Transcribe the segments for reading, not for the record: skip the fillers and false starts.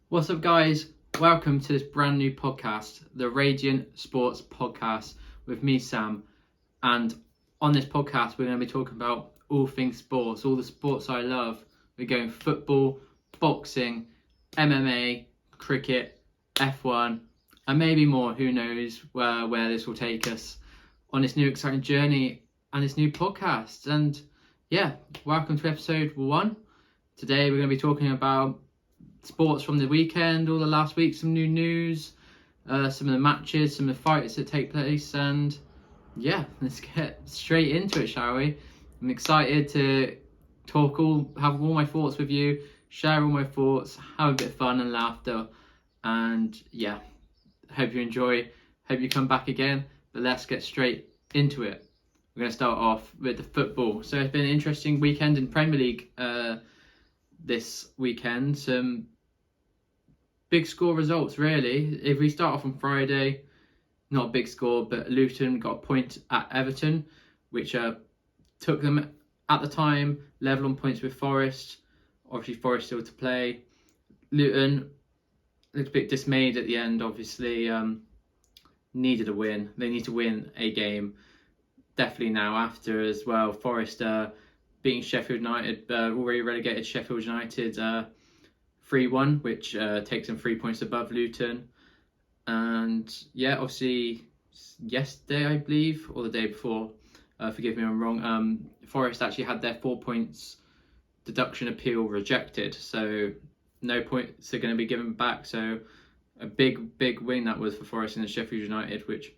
What's up, guys? Welcome to this brand new podcast, the Radiant Sports Podcast, with me, Sam. And on this podcast, we're going to be talking about all things sports, all the sports I love. We're going football, boxing, MMA, cricket, F1, and maybe more. Who knows where this will take us on this new exciting journey and this new podcast. And yeah, welcome to episode 1. Today, we're going to be talking about sports from the weekend, all the last week, some new news, some of the matches, some of the fights that take place, and yeah, let's get straight into it, shall we? I'm excited to have all my thoughts with you, share all my thoughts, have a bit of fun and laughter, and yeah, hope you enjoy, hope you come back again, but let's get straight into it. We're going to start off with the football. So it's been an interesting weekend in Premier League this weekend. Some big score results, really. If we start off on Friday, not a big score, but Luton got a point at Everton, which took them at the time level on points with Forest. Obviously, Forest still to play. Luton looked a bit dismayed at the end. Obviously, needed a win. They need to win a game definitely now. After as well, Forest beating Sheffield United, already relegated Sheffield United 3-1, which takes them 3 points above Luton. And yeah, obviously yesterday, I believe, or the day before, forgive me if I'm wrong, Forest actually had their 4 points deduction appeal rejected, so no points are going to be given back. So a big win that was for Forest and Sheffield United, which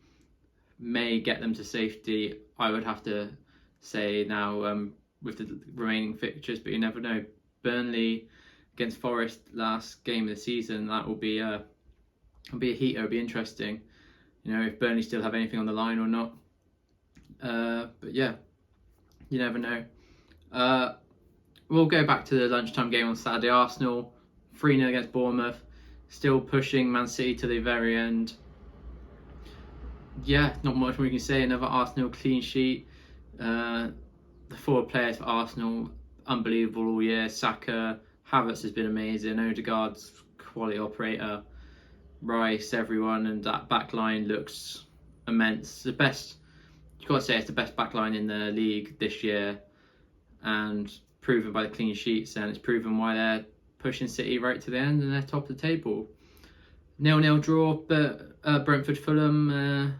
may get them to safety, I would have to say now, with the remaining fixtures, but you never know. Burnley against Forest last game of the season, that will be a heater. It'll be interesting, you know, if Burnley still have anything on the line or not. But yeah, you never know. We'll go back to the lunchtime game on Saturday. Arsenal 3-0 against Bournemouth, still pushing Man City to the very end. Yeah, not much we can say. Another Arsenal clean sheet. The forward players for Arsenal, unbelievable all year. Saka, Havertz has been amazing. Odegaard's quality operator. Rice, everyone, and that back line looks immense. The best, you've got to say, it's the best back line in the league this year, and proven by the clean sheets, and it's proven why they're pushing City right to the end and they're top of the table. 0-0 draw, but Brentford Fulham,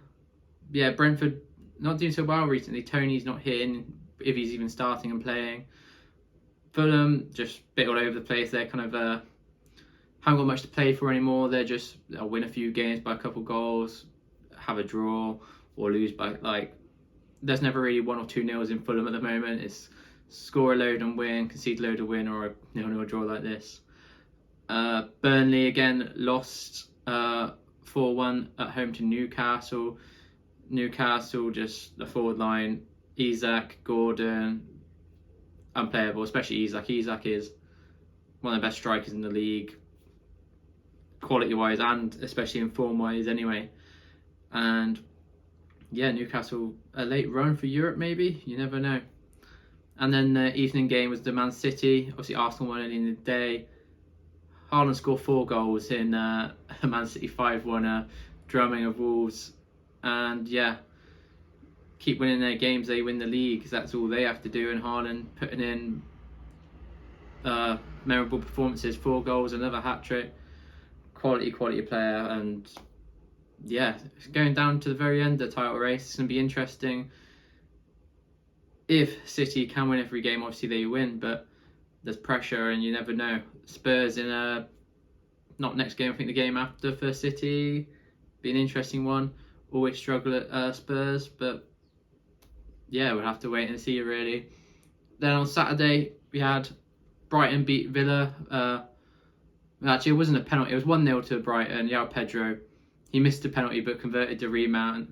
Brentford not doing so well recently. Tony's not hitting, if he's even starting and playing. Fulham just a bit all over the place. They're kind of haven't got much to play for anymore. They'll win a few games by a couple goals, have a draw, or lose by there's never really 1 or 2 nils in Fulham at the moment. It's score a load and win, concede a load and win, or a 0-0 draw like this. Burnley again lost 4-1 at home to Newcastle. Newcastle, just the forward line, Isak, Gordon, unplayable, especially Isak. Isak is one of the best strikers in the league, quality-wise and especially in form-wise anyway. And yeah, Newcastle, a late run for Europe maybe, you never know. And then the evening game was the Man City. Obviously Arsenal won early in the day. Haaland scored 4 goals in Man City 5-1 drumming of Wolves. And yeah, keep winning their games, they win the league, because that's all they have to do. And Haaland putting in memorable performances, 4 goals, another hat-trick. Quality player. And yeah, it's going down to the very end of the title race. It's going to be interesting. If City can win every game, obviously they win, but there's pressure and you never know. Spurs in not next game, I think the game after for City, be an interesting one. Always struggle at Spurs, but yeah, we'll have to wait and see really. Then on Saturday we had Brighton beat Villa. Actually, it wasn't a penalty. It was 1-0 to Brighton. João Pedro, he missed a penalty but converted the rebound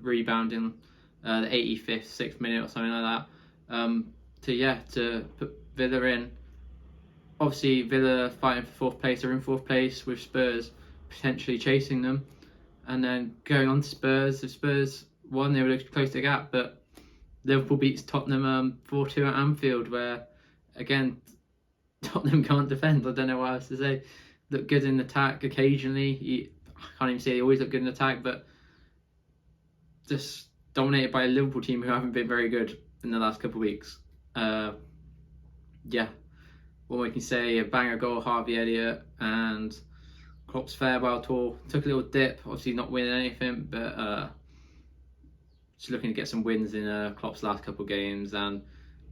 in the 85th, 6th minute or something like that. To put Villa in. Obviously, Villa fighting for 4th place. They're in 4th place with Spurs potentially chasing them. And then going on to Spurs. If Spurs won, they would close the gap. But Liverpool beats Tottenham 4-2 at Anfield, where again Tottenham can't defend. I don't know what else to say. look good in attack occasionally. I can't even say they always look good in attack, but just dominated by a Liverpool team who haven't been very good in the last couple of weeks. Yeah, what we can say, a banger goal, Harvey Elliott, and Klopp's farewell tour took a little dip, obviously not winning anything, but just looking to get some wins in Klopp's last couple of games, and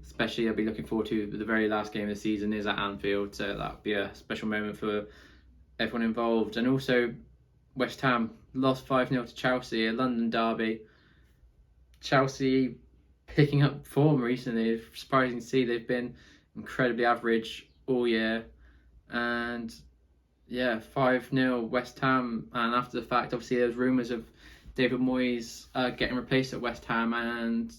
especially I'll be looking forward to the very last game of the season is at Anfield, so that'll be a special moment for everyone involved. And also West Ham lost 5-0 to Chelsea, a London derby. Chelsea picking up form recently. It's surprising to see they've been incredibly average all year, and yeah, 5-0 West Ham. And after the fact, obviously there's rumours of David Moyes getting replaced at West Ham, and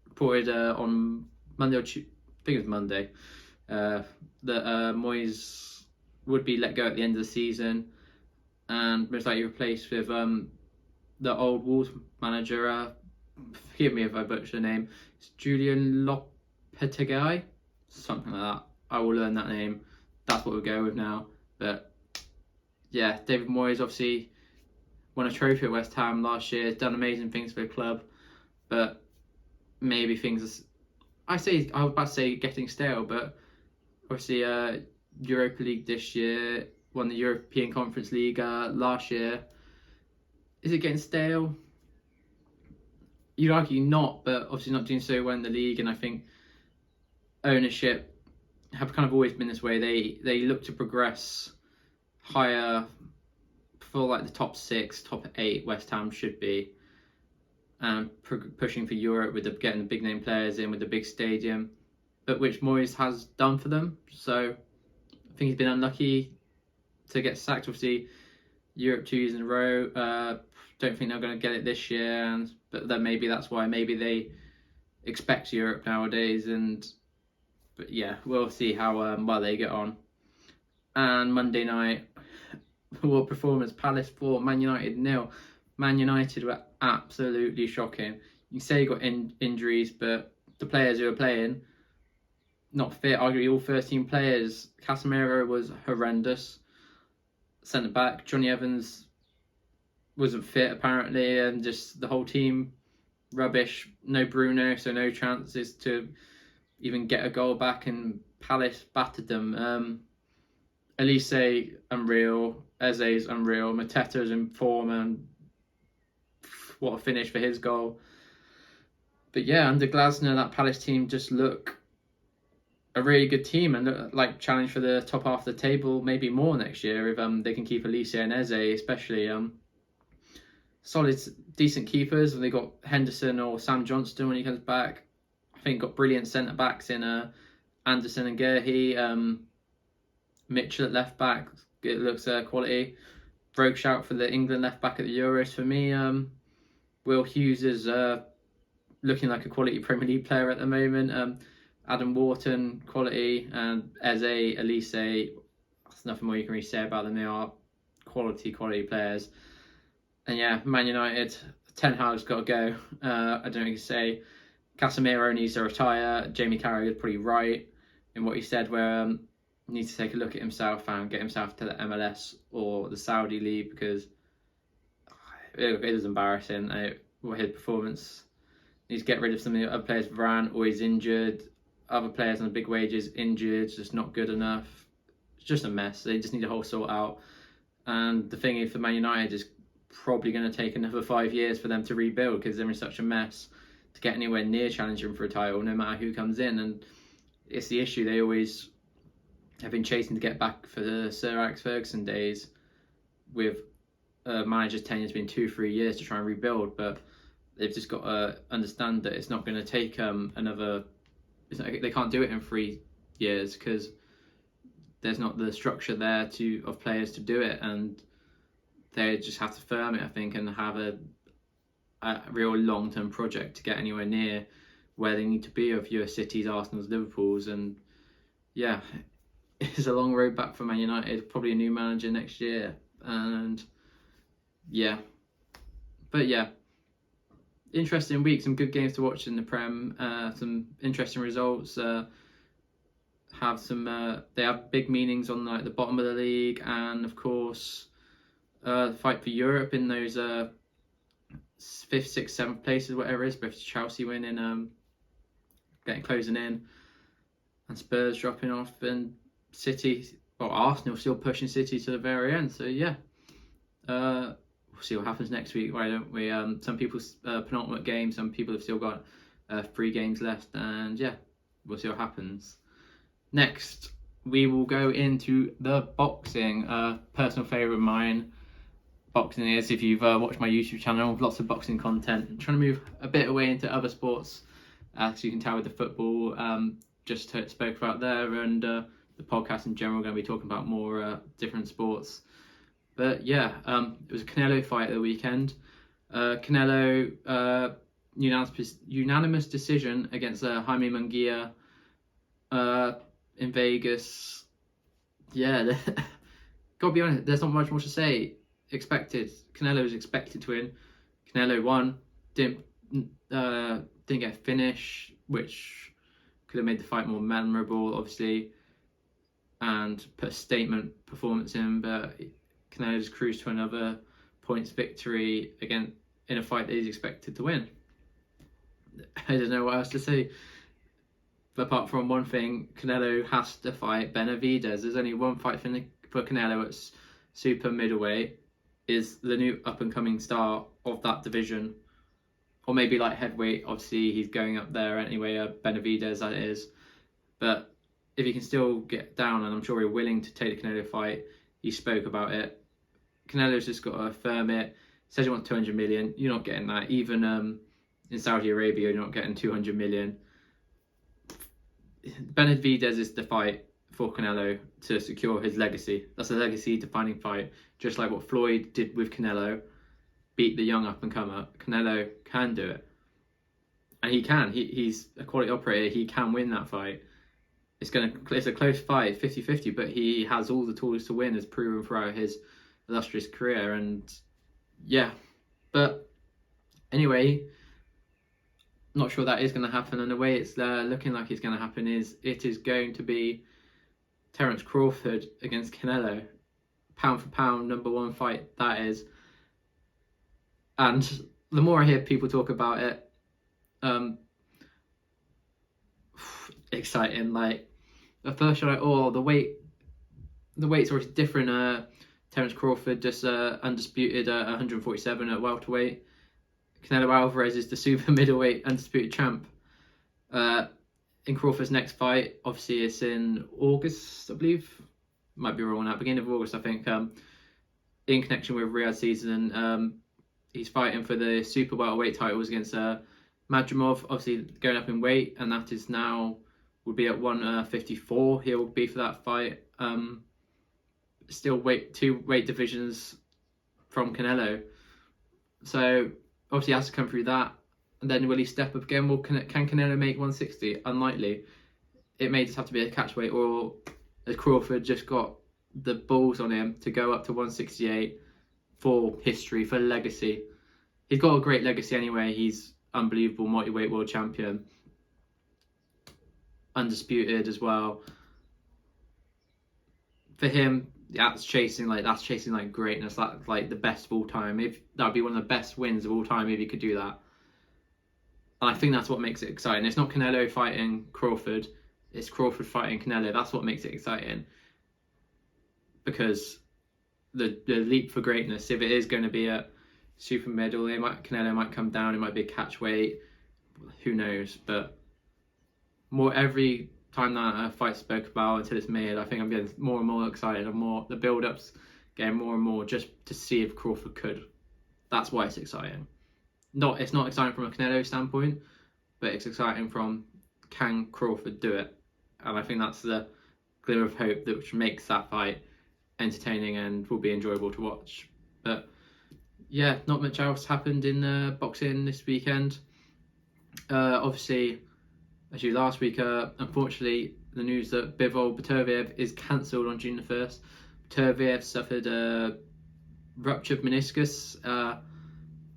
reported on Monday or Tuesday, I think it was Monday, that Moyes would be let go at the end of the season and most likely replaced with the old Wolves manager. Forgive me if I butcher the name. It's Julian Lopetegui, something like that. I will learn that name. That's what we'll go with now. But yeah, David Moyes obviously won a trophy at West Ham last year, done amazing things for the club, but maybe things, I was about to say getting stale, but obviously Europa League this year, won the European Conference League last year. Is it getting stale? You'd argue not, but obviously not doing so well in the league, and I think ownership have kind of always been this way. They look to progress higher for like the top 6, top 8 West Ham should be, pushing for Europe with getting the big name players in with the big stadium, but which Moyes has done for them. So I think he's been unlucky to get sacked. Obviously, Europe 2 years in a row. Don't think they're going to get it this year, but then maybe that's why. Maybe they expect Europe nowadays, but yeah, we'll see how well they get on. And Monday night, what performance? Palace 4, Man United 0. Man United were absolutely shocking. You can say you got injuries, but the players who are playing, not fit. Arguably all 13 players. Casemiro was horrendous. Centre back Johnny Evans wasn't fit apparently, and just the whole team rubbish. No Bruno, so no chances to even get a goal back, and Palace battered them. Elise unreal, Eze's unreal, Mateta's in form, and what a finish for his goal. But yeah, under Glasner, that Palace team just look a really good team and look like challenge for the top half of the table, maybe more next year if they can keep Elise and Eze, especially. Solid, decent keepers, and they got Henderson or Sam Johnston when he comes back. I think got brilliant centre backs in Anderson and Guehi. Mitchell at left back, it looks quality. Broke shout for the England left back at the Euros for me. Will Hughes is looking like a quality Premier League player at the moment. Adam Wharton, quality, and Eze, Elise, there's nothing more you can really say about them. They are quality players. And yeah, Man United, Ten Hag's got to go. I don't know what you can say. Casemiro needs to retire. Jamie Carragher is pretty right in what he said, where he needs to take a look at himself and get himself to the MLS or the Saudi League, because it was embarrassing. His performance. He needs to get rid of some of the other players. Varane always injured. Other players on the big wages injured, just not good enough. It's just a mess. They just need a whole sort out. And the thing is, for Man United, is probably going to take another 5 years for them to rebuild, because they're in such a mess to get anywhere near challenging for a title, no matter who comes in. And it's the issue. They always have been chasing to get back for the Sir Alex Ferguson days, with managers' tenures being 2-3 years to try and rebuild. But they've just got to understand that it's not going to take another. They can't do it in 3 years, because there's not the structure there of players to do it, and they just have to firm it, I think, and have a real long-term project to get anywhere near where they need to be of your Cities, Arsenal's, Liverpool's. And yeah, it's a long road back for Man United. Probably a new manager next year, and yeah, but yeah. Interesting week, some good games to watch in the Prem, some interesting results. have some. They have big meanings on like the bottom of the league, and of course, fight for Europe in those 5th, 6th, 7th places, whatever it is. Both Chelsea winning, getting closing in, and Spurs dropping off, and City, or Arsenal still pushing City to the very end. So yeah, we'll see what happens next week. Why don't we? Some people's penultimate game. Some people have still got 3 games left, and yeah, we'll see what happens. Next, we will go into the boxing. Personal favourite of mine, boxing is, if you've watched my YouTube channel, lots of boxing content. I'm trying to move a bit away into other sports, as you can tell with the football, just spoke about there, and the podcast in general, going to be talking about more different sports. But yeah, it was a Canelo fight at the weekend. Canelo, unanimous decision against Jaime Munguia in Vegas. Yeah, gotta be honest, there's not much more to say. Canelo was expected to win. Canelo won. Didn't get a finish, which could have made the fight more memorable, obviously, and put a statement performance in. But Canelo just cruised to another points victory again in a fight that he's expected to win. I don't know what else to say. Apart from one thing, Canelo has to fight Benavidez. There's only one fight for Canelo at super middleweight. Is the new up-and-coming star of that division. Or maybe like heavyweight. Obviously, he's going up there anyway, Benavidez, that is. But if he can still get down, and I'm sure he's willing to take the Canelo fight, he spoke about it. Canelo's just got to affirm it. Says he wants 200 million. You're not getting that. Even in Saudi Arabia, you're not getting 200 million. Benavidez is the fight for Canelo to secure his legacy. That's a legacy-defining fight, just like what Floyd did with Canelo, beat the young up-and-comer. Canelo can do it, and he can. He's a quality operator. He can win that fight. It's a close fight, 50-50, but he has all the tools to win, as proven throughout his illustrious career. And yeah, but anyway, not sure that is going to happen, and the way it's looking like it's going to happen is it is going to be Terence Crawford against Canelo, pound for pound #1 fight that is. And the more I hear people talk about it, exciting. Like at first you're like, oh, the weight's always different. Terence Crawford just undisputed 147 at welterweight. Canelo Alvarez is the super middleweight undisputed champ. In Crawford's next fight, obviously it's in August, I believe. Might be wrong on that. Beginning of August, I think. In connection with Riyadh season, he's fighting for the super welterweight titles against Madrimov. Obviously going up in weight, and that is now would be at 154. He'll be for that fight. Still two weight divisions from Canelo. So obviously he has to come through that. And then will he step up again? Well, can Canelo make 160? Unlikely. It may just have to be a catch weight, or has Crawford just got the balls on him to go up to 168 for history, for legacy? He's got a great legacy anyway. He's unbelievable multi-weight world champion. Undisputed as well. For him, that's chasing like greatness, like the best of all time. If that would be one of the best wins of all time if he could do that. And I think that's what makes it exciting. It's not Canelo fighting Crawford, it's Crawford fighting Canelo. That's what makes it exciting. Because the leap for greatness, if it is going to be a super middle, Canelo might come down, it might be a catch weight, who knows. But more every time that a fight spoke about until it's made, I think I'm getting more and more excited, and more the build-up's getting more and more just to see if Crawford could. That's why it's exciting. It's not exciting from a Canelo standpoint, but it's exciting from, can Crawford do it? And I think that's the glimmer of hope that which makes that fight entertaining and will be enjoyable to watch. But yeah, not much else happened in boxing this weekend. Obviously, as you last week, unfortunately, the news that Bivol Beterbiev is cancelled on June the 1st. Beterbiev suffered a ruptured meniscus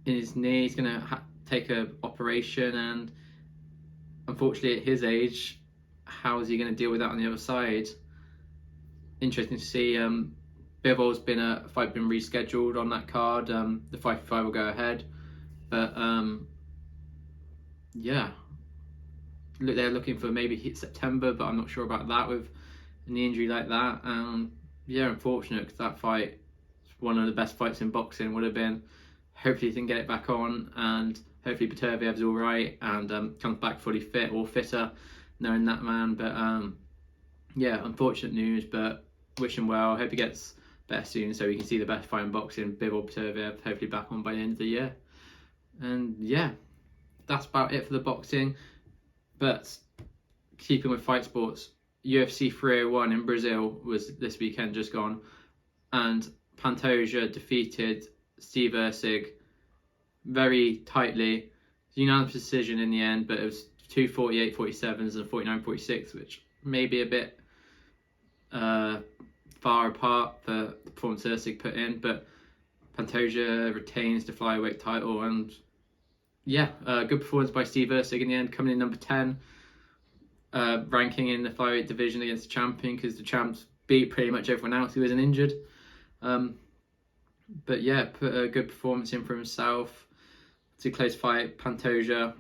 in his knee. He's going to take an operation, and unfortunately at his age how is he going to deal with that on the other side? Interesting to see. Bivol's been a fight been rescheduled on that card. The 5-5 will go ahead, but yeah, they're looking for maybe hit September, but I'm not sure about that with an injury like that. Yeah, unfortunate, because that fight is one of the best fights in boxing, would have been. Hopefully he can get it back on, and hopefully Beterviev's all right and comes back fully fit or fitter, knowing that man. But yeah, unfortunate news, but wish him well. Hope he gets better soon so we can see the best fight in boxing, Bivol Beterbiev, hopefully back on by the end of the year. And yeah, that's about it for the boxing. But keeping with fight sports, UFC 301 in Brazil was this weekend just gone, and Pantoja defeated Steve Erceg very tightly. Unanimous decision in the end, but it was 2 48-47s and 49-46, which may be a bit far apart for the performance Erceg put in, but Pantoja retains the flyweight title. And yeah, good performance by Steve Erceg in the end, coming in number 10, ranking in the flyweight division against the champion, because the champs beat pretty much everyone else who wasn't injured. But yeah, put a good performance in for himself. It's a close fight. Pantoja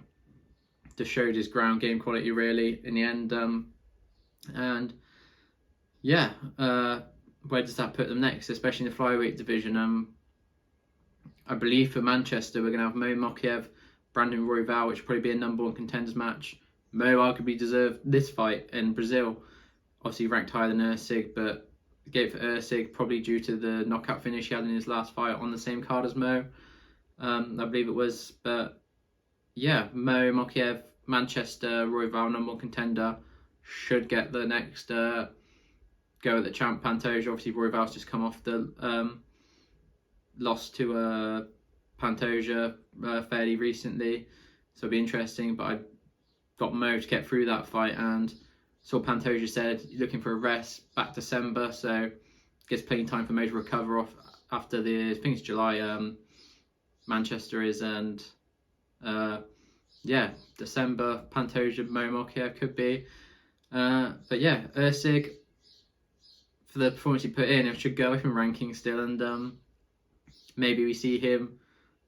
just showed his ground game quality really in the end. And yeah, where does that put them next, especially in the flyweight division? I believe for Manchester we're going to have Mo Mokiev, Brandon Royval, which will probably be a number 1 contenders match. Mo arguably deserved this fight in Brazil. Obviously ranked higher than Erceg, but gave it for Erceg probably due to the knockout finish he had in his last fight on the same card as Mo. I believe it was. But yeah, Mo Mokiev, Manchester, Royval, number 1 contender, should get the next go at the champ Pantoja. Obviously Royval's just come off the loss to Pantoja fairly recently, so it'll be interesting. But I got Mo to get through that fight, and saw Pantoja said looking for a rest back December, so gives plenty of time for Mo to recover off after the, I think it's July, Manchester is, and yeah, December Pantoja Mo Mokiev could be. But yeah, Erceg, for the performance he put in, it should go up in ranking still, and maybe we see him.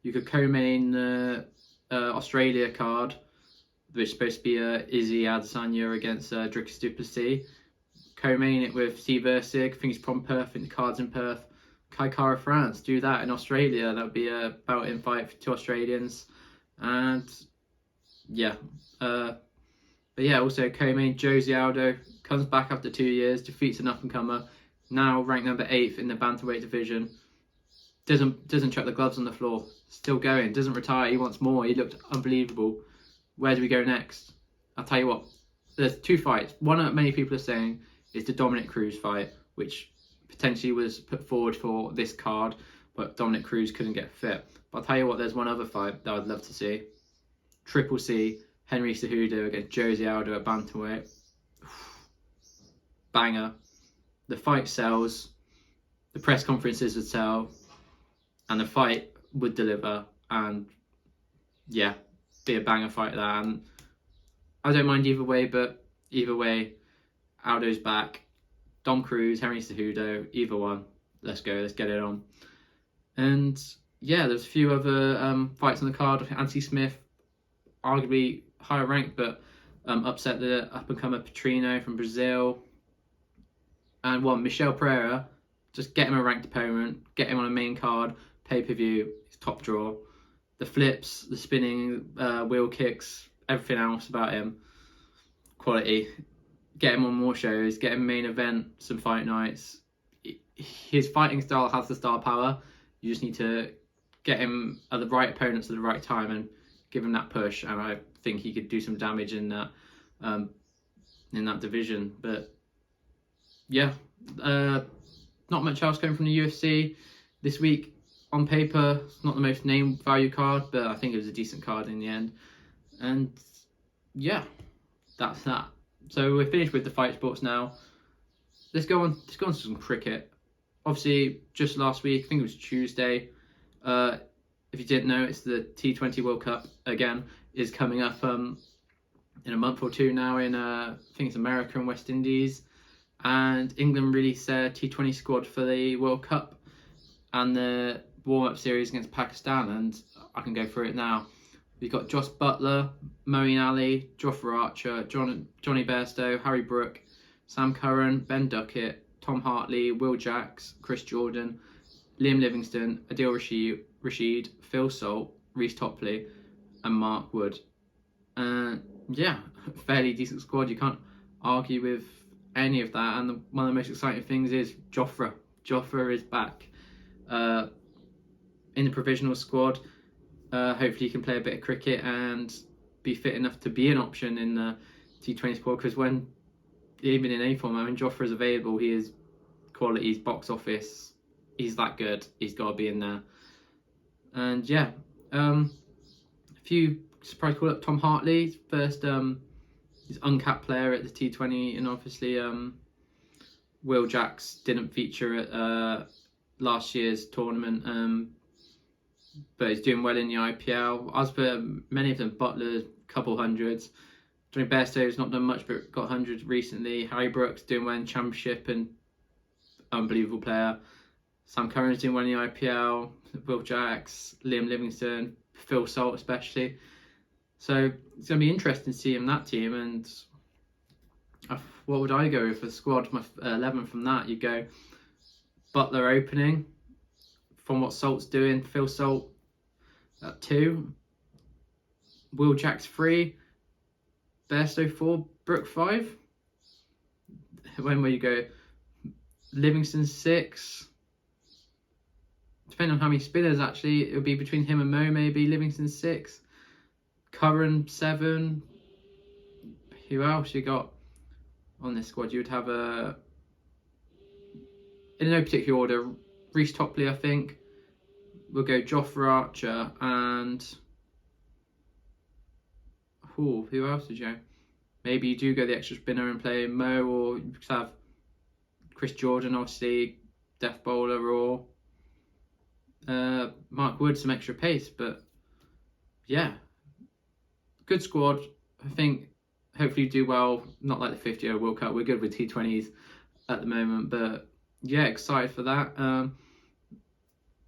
You could co-main the Australia card, which is supposed to be Izzy Adesanya against Dricus du Plessis. Co-main it with Steve Erceg. I think he's from Perth. I think the card's in Perth. Kai Kara France. Do that in Australia. That would be a bout-in fight for 2 Australians. And yeah. But yeah, also co-main Jose Aldo comes back after 2 years, defeats an up-and-comer, now ranked number 8th in the bantamweight division. Doesn't chuck the gloves on the floor. Still going. Doesn't retire. He wants more. He looked unbelievable. Where do we go next? I'll tell you what. There's 2 fights. One that many people are saying is the Dominic Cruz fight, which potentially was put forward for this card, but Dominic Cruz couldn't get fit. But I'll tell you what, there's one other fight that I'd love to see. Triple C, Henry Cejudo against Jose Aldo at bantamweight. Banger. The fight sells. The press conferences would sell. And the fight would deliver. And yeah, be a banger fight there. And I don't mind either way, but either way, Aldo's back. Dom Cruz, Henry Cejudo, either one. Let's go, let's get it on. And yeah, there's a few other fights on the card. Anthony Smith, arguably higher ranked, but upset the up-and-comer Petrino from Brazil. And Michel Pereira, just get him a ranked opponent, get him on a main card, pay-per-view, top draw. The flips, the spinning, wheel kicks, everything else about him, quality. Get him on more shows, get him main event, some fight nights. His fighting style has the star power. You just need to get him at the right opponents at the right time and give him that push. And I think he could do some damage in that division. But yeah, not much else going from the UFC this week. On paper, it's not the most name value card, but I think it was a decent card in the end. And yeah, that's that. So we're finished with the fight sports now. Let's go on to some cricket. Obviously, just last week, I think it was Tuesday. If you didn't know, it's the T20 World Cup again is coming up in a month or two now in I think it's America and West Indies, and England released their T20 squad for the World Cup and the warm-up series against Pakistan, and I can go through it now. We've got Josh Buttler, Moeen Ali, Jofra Archer, Johnny Bairstow, Harry Brook, Sam Curran, Ben Duckett, Tom Hartley, Will Jacks, Chris Jordan, Liam Livingstone, Adil Rashid, Phil Salt, Reece Topley, and Mark Wood. Yeah, fairly decent squad. You can't argue with any of that. And one of the most exciting things is Jofra. Jofra is back in the provisional squad. Hopefully he can play a bit of cricket and be fit enough to be an option in the T20 squad, because when, even in any form, when Jofra is available, he is quality, he's box office, he's that good, he's got to be in there. And yeah, a few surprise call up: Tom Hartley, first he's uncapped player at the T20, and obviously Will Jacks didn't feature at last year's tournament, but he's doing well in the IPL. As per many of them, Buttler, couple hundreds. Johnny Bairstow's not done much, but got hundreds recently. Harry Brooks doing well in Championship and unbelievable player. Sam Curran's doing well in the IPL. Will Jacks, Liam Livingstone, Phil Salt especially. So it's going to be interesting to see him in that team. And what would I go with for the squad? My 11 from that, you go Buttler opening, from what Salt's doing, Phil Salt at 2, Will Jacks 3, Bairstow 4, Brook 5. When will you go? Livingston 6. Depending on how many spinners, actually, it'll be between him and Mo, maybe. Livingston 6, Curran 7. Who else you got on this squad? You would have in no particular order, Reece Topley, I think. We'll go Jofra Archer and who else did you go? Maybe you do go the extra spinner and play Mo, or you could have Chris Jordan, obviously, death bowler, or Mark Wood, some extra pace. But yeah, good squad. I think hopefully you do well. Not like the 50 World Cup. We're good with T20s at the moment, but yeah, excited for that.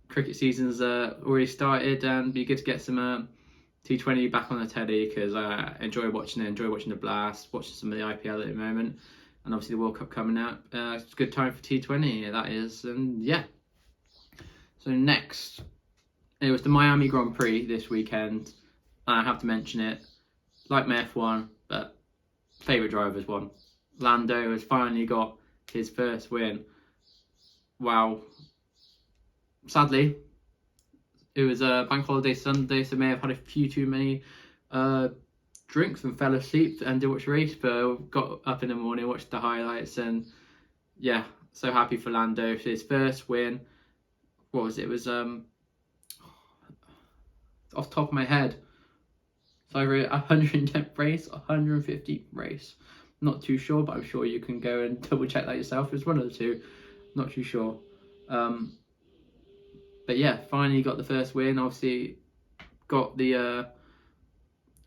Cricket season's already started, and be good to get some T20 back on the telly, because I enjoy watching it, enjoy watching the Blast, watching some of the IPL at the moment, and obviously the World Cup coming out. It's a good time for T20, that is. And yeah, so next, it was the Miami Grand Prix this weekend. I have to mention it, like my F1, but favourite drivers won. Lando has finally got his first win. Wow. Sadly, it was a bank holiday Sunday, so may have had a few too many drinks and fell asleep and didn't watch the race, but got up in the morning, watched the highlights, and yeah, so happy for Lando for his first win. What was it? It was off the top of my head, it's either 110th race, 150th race. Not too sure, but I'm sure you can go and double check that yourself. It's one of the two, not too sure. But yeah, finally got the first win. Obviously, got the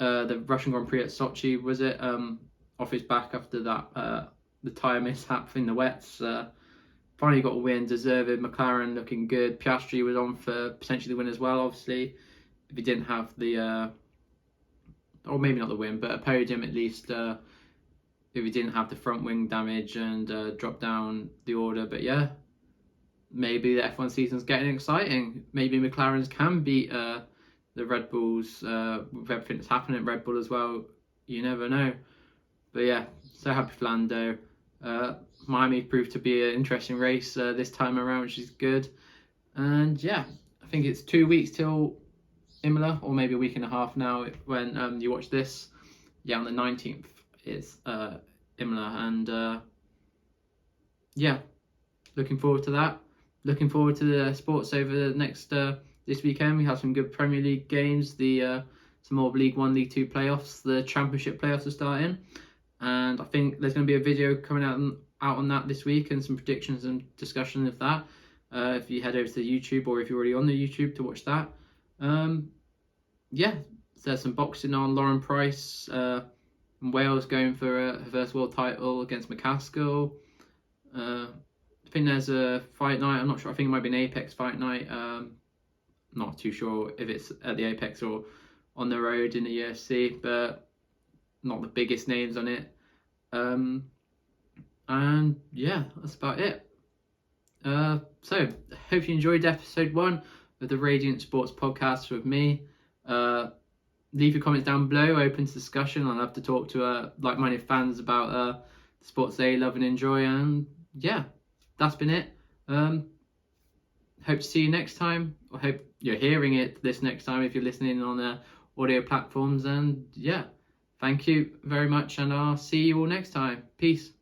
Russian Grand Prix at Sochi, was it? Off his back after that the tyre mishap in the wets. Finally got a win, deserved. McLaren looking good. Piastri was on for potentially the win as well. Obviously, if he didn't have the or maybe not the win, but a podium at least. If he didn't have the front wing damage and drop down the order. But yeah, maybe the F1 season's getting exciting. Maybe McLaren's can beat the Red Bulls with everything that's happening at Red Bull as well. You never know. But yeah, so happy for Lando. Miami proved to be an interesting race this time around, which is good. And yeah, I think it's 2 weeks till Imola, or maybe a week and a half now when you watch this. Yeah, on the 19th is Imola, and yeah, looking forward to that. Looking forward to the sports over the next this weekend. We have some good Premier League games, some more League 1, League 2 playoffs, the Championship playoffs are starting, and I think there's going to be a video coming out on that this week, and some predictions and discussion of that. If you head over to the YouTube, or if you're already on the YouTube to watch that. Yeah, there's some boxing on. Lauren Price And Wales going for her first world title against McCaskill. I think there's a fight night. I'm not sure. I think it might be an Apex fight night. Not too sure if it's at the Apex or on the road in the UFC, but not the biggest names on it. And yeah, that's about it. So hope you enjoyed episode 1 of the Radiant Sports Podcast with me. Leave your comments down below, open to discussion. I'd love to talk to like-minded fans about the sports they love and enjoy. And yeah, that's been it. Hope to see you next time. I hope you're hearing it this next time if you're listening on audio platforms. And yeah, thank you very much, and I'll see you all next time. Peace.